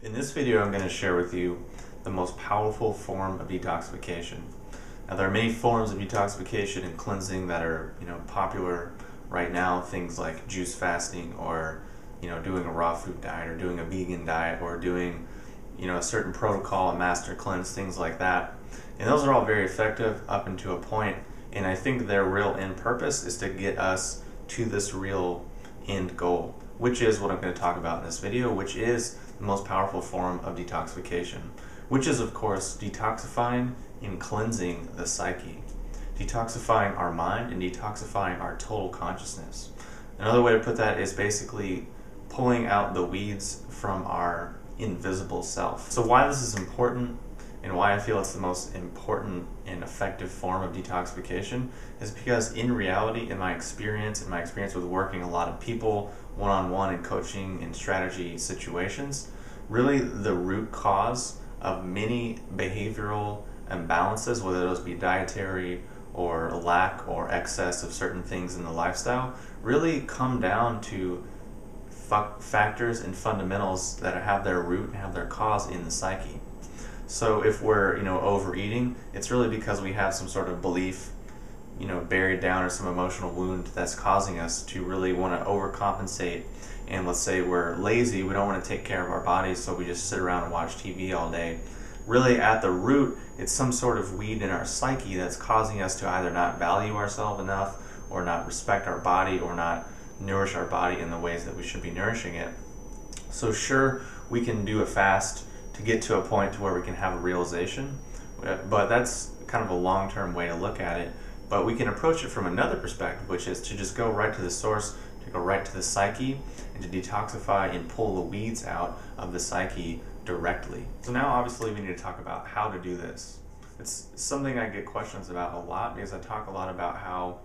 In this video, I'm going to share with you the most powerful form of detoxification. Now, there are many forms of detoxification and cleansing that are, popular right now. Things like juice fasting, or, doing a raw food diet, or doing a vegan diet, or doing, a certain protocol, a master cleanse, things like that. And those are all very effective up until a point. And I think their real end purpose is to get us to this real end goal, which is what I'm going to talk about in this video, which is the most powerful form of detoxification, which is, of course, detoxifying and cleansing the psyche, detoxifying our mind and detoxifying our total consciousness. Another way to put that is basically pulling out the weeds from our invisible self. So why this is important and why I feel it's the most important and effective form of detoxification is because in reality, in my experience with working a lot of people one-on-one in coaching and strategy situations, really the root cause of many behavioral imbalances, whether those be dietary or lack or excess of certain things in the lifestyle, really come down to factors and fundamentals that have their root and have their cause in the psyche. So if we're, overeating, it's really because we have some sort of belief, buried down, or some emotional wound that's causing us to really want to overcompensate. And let's say we're lazy, we don't want to take care of our bodies, so we just sit around and watch TV all day. Really, at the root, it's some sort of weed in our psyche that's causing us to either not value ourselves enough, or not respect our body, or not nourish our body in the ways that we should be nourishing it. So sure, we can do a fast to get to a point to where we can have a realization, but that's kind of a long-term way to look at it. But we can approach it from another perspective, which is to just go right to the source, to go right to the psyche, and to detoxify and pull the weeds out of the psyche directly. So now obviously we need to talk about how to do this. It's something I get questions about a lot, because I talk a lot about how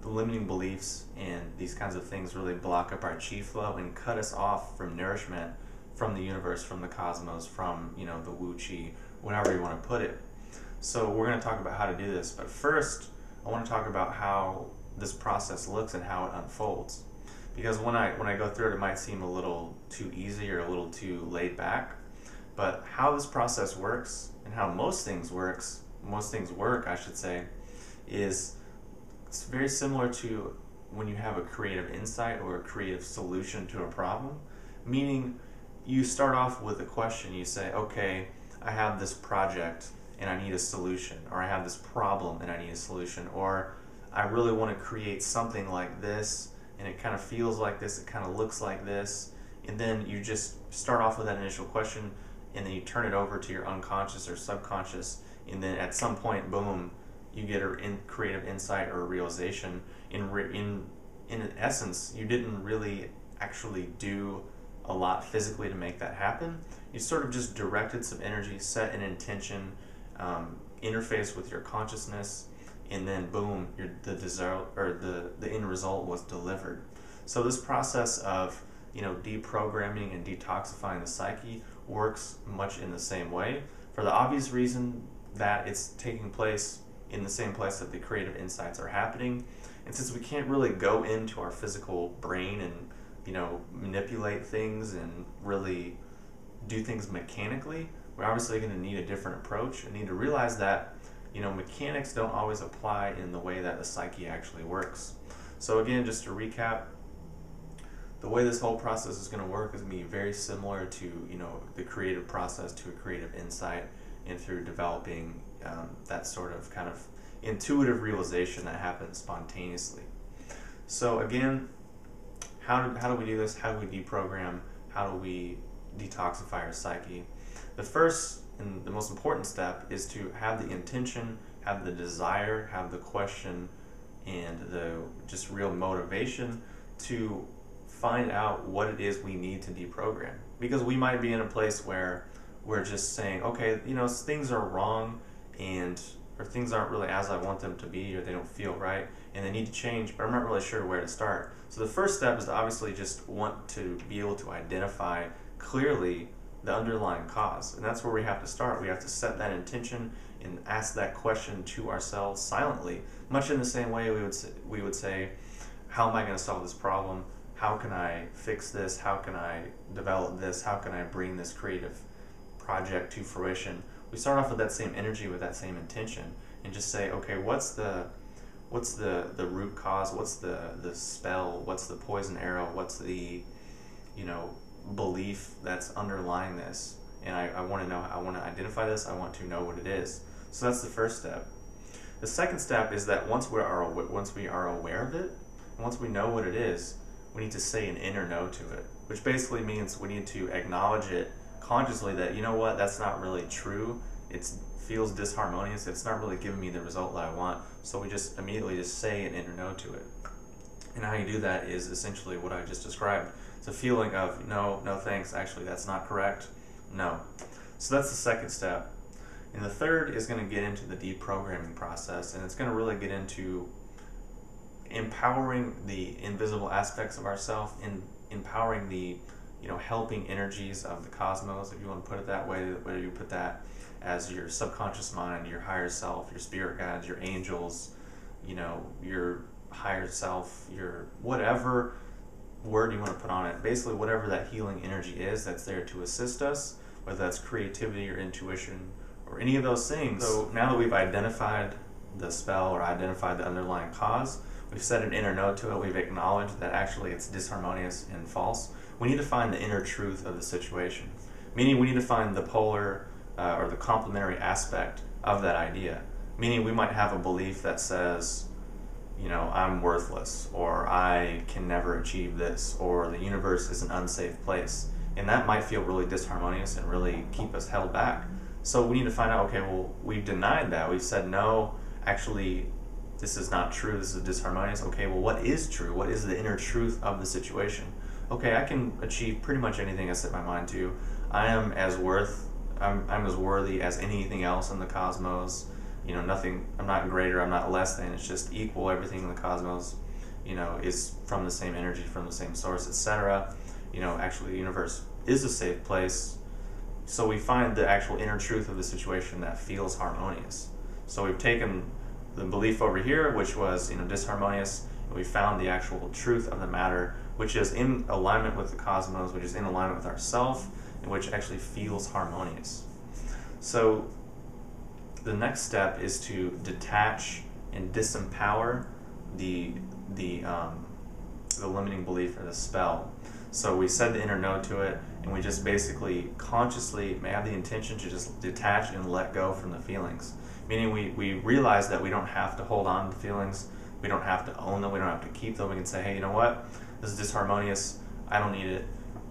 the limiting beliefs and these kinds of things really block up our chi flow and cut us off from nourishment from the universe, from the cosmos, from the wu chi, whatever you want to put it. So we're going to talk about how to do this, but first I want to talk about how this process looks and how it unfolds. Because when I go through it, it might seem a little too easy or a little too laid back, but how this process works and how most things work, I should say, is it's very similar to when you have a creative insight or a creative solution to a problem. Meaning, you start off with a question. You say, okay, I have this project and I need a solution, or I have this problem and I need a solution, or I really want to create something like this and it kind of feels like this, it kind of looks like this. And then you just start off with that initial question, and then you turn it over to your unconscious or subconscious, and then at some point, boom, you get a creative insight or a realization. In essence, you didn't really actually do a lot physically to make that happen. You sort of just directed some energy, set an intention, interface with your consciousness, and then boom, the end result was delivered. So this process of deprogramming and detoxifying the psyche works much in the same way, for the obvious reason that it's taking place in the same place that the creative insights are happening. And since we can't really go into our physical brain and manipulate things and really do things mechanically, we're obviously going to need a different approach and need to realize that mechanics don't always apply in the way that the psyche actually works. So again, just to recap, the way this whole process is going to work is going to be very similar to the creative process, to a creative insight, and through developing that sort of kind of intuitive realization that happens spontaneously. So again, how do we do this? How do we deprogram? How do we detoxify our psyche? The first and the most important step is to have the intention, have the desire, have the question, and the just real motivation to find out what it is we need to deprogram. Because we might be in a place where we're just saying, okay, things are wrong, or things aren't really as I want them to be, or they don't feel right, and they need to change, but I'm not really sure where to start. So the first step is to obviously just want to be able to identify clearly the underlying cause, and that's where we have to start. We have to set that intention and ask that question to ourselves silently, much in the same way we would say, how am I going to solve this problem? how can I fix this? How can I develop this? How can I bring this creative project to fruition? We start off with that same energy, with that same intention, and just say, okay, what's the root cause? What's the spell? What's the poison arrow? What's the, belief that's underlying this? And I want to know, I want to identify this, I want to know what it is. So that's the first step. The second step is that once we are aware of it, and once we know what it is, we need to say an inner no to it, which basically means we need to acknowledge it consciously that, you know what, that's not really true. It feels disharmonious. It's not really giving me the result that I want. So we just immediately just say an inner no to it. And how you do that is essentially what I just described. It's a feeling of, no thanks, actually that's not correct, no. So that's the second step. And the third is going to get into the deprogramming process, and it's going to really get into empowering the invisible aspects of ourselves, and empowering the helping energies of the cosmos, if you want to put it that way, whether you put that as your subconscious mind, your higher self, your spirit guides, your angels, your higher self, your whatever word you want to put on it, basically whatever that healing energy is that's there to assist us, whether that's creativity or intuition or any of those things. So now that we've identified the spell or identified the underlying cause, we've said an inner no to it, we've acknowledged that actually it's disharmonious and false, we need to find the inner truth of the situation. Meaning we need to find the polar or the complementary aspect of that idea. Meaning we might have a belief that says, I'm worthless, or I can never achieve this, or the universe is an unsafe place. And that might feel really disharmonious and really keep us held back. So we need to find out, okay, well, we've denied that. We've said, no, actually, this is not true, this is disharmonious. Okay, well, what is true? What is the inner truth of the situation? Okay, I can achieve pretty much anything I set my mind to. I'm as worthy as anything else in the cosmos. Nothing, I'm not greater, I'm not less than, it's just equal. Everything in the cosmos, is from the same energy, from the same source, etc. Actually the universe is a safe place. So we find the actual inner truth of the situation that feels harmonious. So we've taken the belief over here, which was disharmonious, and we found the actual truth of the matter, which is in alignment with the cosmos, which is in alignment with ourself, and which actually feels harmonious. So the next step is to detach and disempower the limiting belief or the spell. So we said the inner no to it, and we just basically consciously may have the intention to just detach and let go from the feelings. Meaning we realize that we don't have to hold on to the feelings, we don't have to own them, we don't have to keep them. We can say, hey, you know what? This is disharmonious, I don't need it,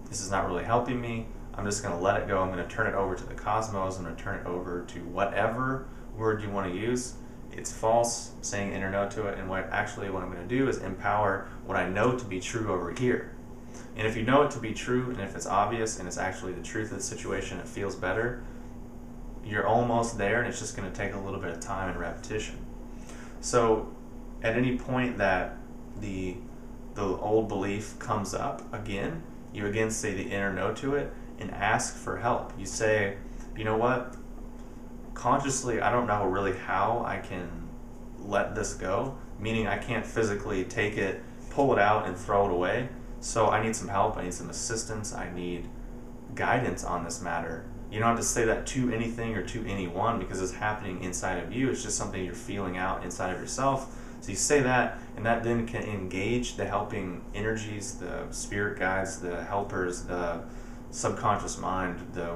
this is not really helping me, I'm just going to let it go, I'm going to turn it over to the cosmos, I'm going to turn it over to whatever word you want to use. It's false, saying inner no to it, and what I'm going to do is empower what I know to be true over here. And if you know it to be true, and if it's obvious, and it's actually the truth of the situation, it feels better, you're almost there, and it's just going to take a little bit of time and repetition. So at any point that the old belief comes up again, you again say the inner no to it and ask for help. You say, you know what, consciously I don't know really how I can let this go, meaning I can't physically take it, pull it out and throw it away, so I need some help, I need some assistance, I need guidance on this matter. You don't have to say that to anything or to anyone, because it's happening inside of you. It's just something you're feeling out inside of yourself. So you say that, and that then can engage the helping energies, the spirit guides, the helpers, the subconscious mind, the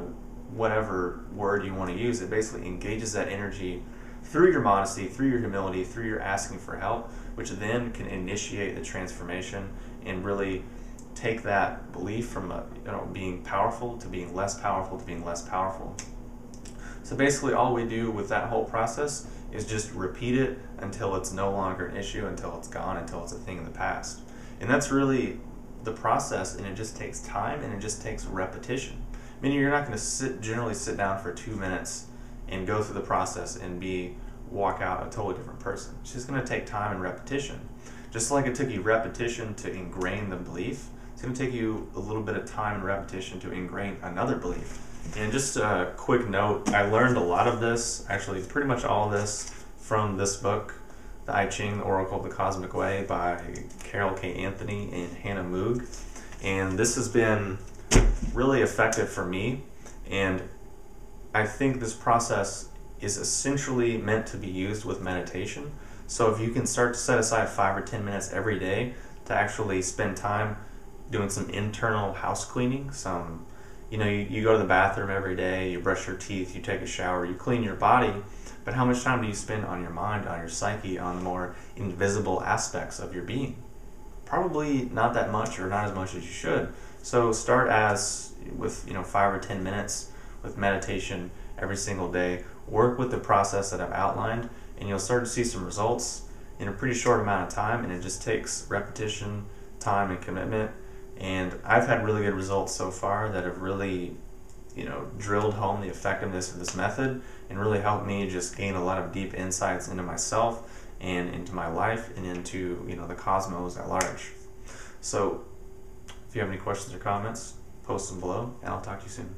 whatever word you want to use. It basically engages that energy through your modesty, through your humility, through your asking for help, which then can initiate the transformation and really take that belief from being powerful to being less powerful to being less powerful. So basically all we do with that whole process is just repeat it until it's no longer an issue, until it's gone, until it's a thing in the past. And that's really the process, and it just takes time and it just takes repetition. Meaning you're not going to generally sit down for 2 minutes and go through the process and walk out a totally different person. It's just going to take time and repetition. Just like it took you repetition to ingrain the belief, it's going to take you a little bit of time and repetition to ingrain another belief. And just a quick note, I learned a lot of this, actually pretty much all of this, from this book, The I Ching, the Oracle of the Cosmic Way by Carol K. Anthony and Hannah Moog. And this has been really effective for me, and I think this process is essentially meant to be used with meditation. So if you can start to set aside 5 or 10 minutes every day to actually spend time doing some internal house cleaning, you go to the bathroom every day, you brush your teeth, you take a shower, you clean your body, but how much time do you spend on your mind, on your psyche, on the more invisible aspects of your being? Probably not that much, or not as much as you should. So start with 5 or 10 minutes with meditation every single day. Work with the process that I've outlined, and you'll start to see some results in a pretty short amount of time, and it just takes repetition, time, and commitment. And I've had really good results so far that have really drilled home the effectiveness of this method and really helped me just gain a lot of deep insights into myself and into my life and into the cosmos at large. So if you have any questions or comments, post them below, and I'll talk to you soon.